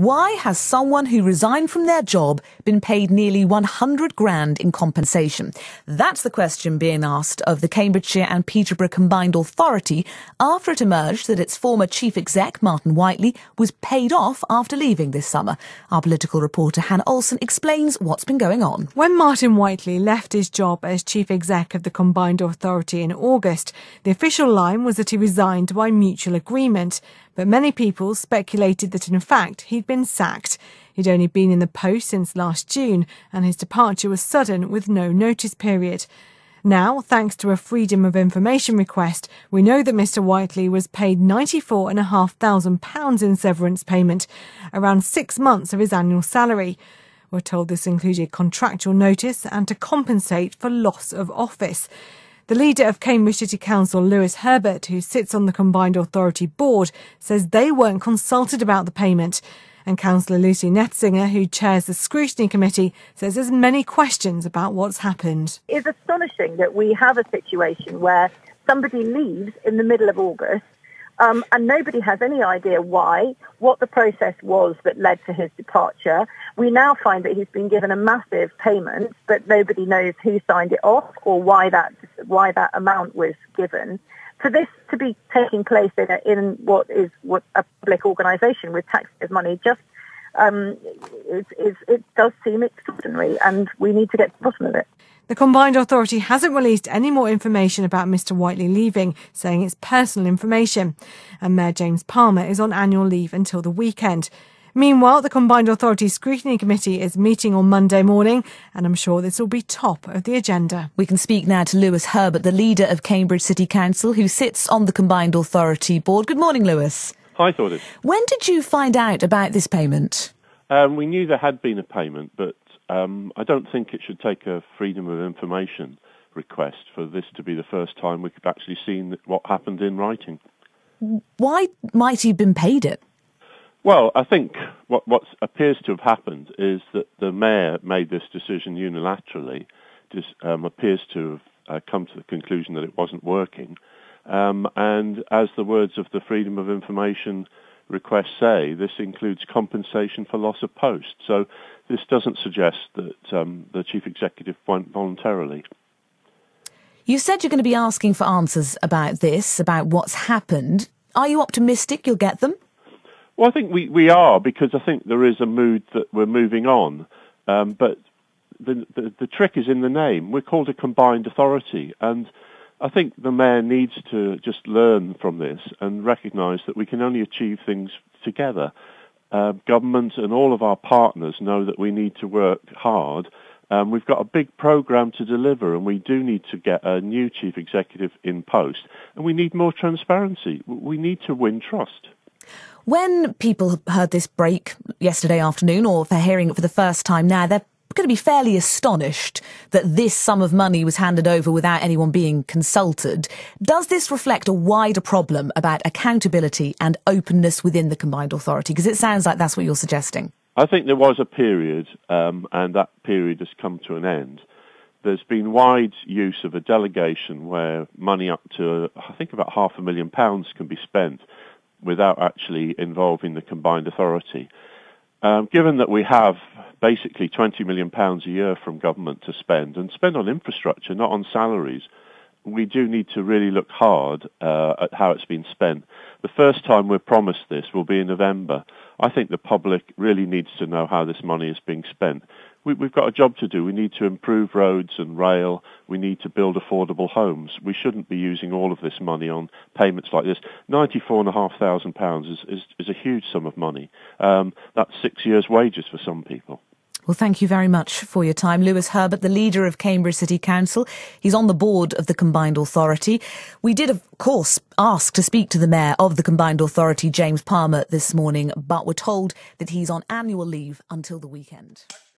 Why has someone who resigned from their job been paid nearly 100 grand in compensation? That's the question being asked of the Cambridgeshire and Peterborough Combined Authority after it emerged that its former chief exec, Martin Whiteley, was paid off after leaving this summer. Our political reporter Hannah Olsen explains what's been going on. When Martin Whiteley left his job as chief exec of the Combined Authority in August, the official line was that he resigned by mutual agreement. But many people speculated that in fact he'd been sacked. He'd only been in the post since last June, and his departure was sudden with no notice period. Now, thanks to a Freedom of Information request, we know that Mr Whiteley was paid £94,500 in severance payment, around 6 months of his annual salary. We're told this included contractual notice and to compensate for loss of office. The leader of Cambridge City Council, Lewis Herbert, who sits on the Combined Authority board, says they weren't consulted about the payment. And Councillor Lucy Netzinger, who chairs the scrutiny committee, says there's many questions about what's happened. It's astonishing that we have a situation where somebody leaves in the middle of August and nobody has any idea why, what the process was that led to his departure. We now find that he's been given a massive payment, but nobody knows who signed it off or why that amount was given. For this to be taking place in what a public organisation with taxpayers' money just it does seem extraordinary, and we need to get to the bottom of it. The Combined Authority hasn't released any more information about Mr Whiteley leaving, saying it's personal information. And Mayor James Palmer is on annual leave until the weekend. Meanwhile, the Combined Authority Scrutiny Committee is meeting on Monday morning, and I'm sure this will be top of the agenda. We can speak now to Lewis Herbert, the leader of Cambridge City Council, who sits on the Combined Authority board. Good morning, Lewis. Hi, Thordis. When did you find out about this payment? We knew there had been a payment, but I don't think it should take a Freedom of Information request for this to be the first time we've actually seen what happened in writing. Why might he have been paid it? Well, I think what appears to have happened is that the mayor made this decision unilaterally, appears to have come to the conclusion that it wasn't working. And as the words of the Freedom of Information request say, this includes compensation for loss of post. So this doesn't suggest that the chief executive went voluntarily. You said you're going to be asking for answers about this, about what's happened. Are you optimistic you'll get them? Well, I think we are, because I think there is a mood that we're moving on. But the trick is in the name. We're called a combined authority, and I think the mayor needs to just learn from this and recognise that we can only achieve things together. Government and all of our partners know that we need to work hard. We've got a big programme to deliver, and we do need to get a new chief executive in post. And we need more transparency. We need to win trust. When people heard this break yesterday afternoon, or if they're hearing it for the first time now, they're going to be fairly astonished that this sum of money was handed over without anyone being consulted. Does this reflect a wider problem about accountability and openness within the Combined Authority? Because it sounds like that's what you're suggesting. I think there was a period, and that period has come to an end. There's been wide use of a delegation where money up to, I think, about £500,000 can be spent without actually involving the Combined Authority. Given that we have basically £20 million a year from government to spend, and spend on infrastructure, not on salaries, we do need to really look hard at how it's been spent. The first time we're promised this will be in November. I think the public really needs to know how this money is being spent. We've got a job to do. We need to improve roads and rail. We need to build affordable homes. We shouldn't be using all of this money on payments like this. £94,500 is a huge sum of money. That's 6 years' wages for some people. Well, thank you very much for your time. Lewis Herbert, the leader of Cambridge City Council. He's on the board of the Combined Authority. We did, of course, ask to speak to the mayor of the Combined Authority, James Palmer, this morning, but we're told that he's on annual leave until the weekend.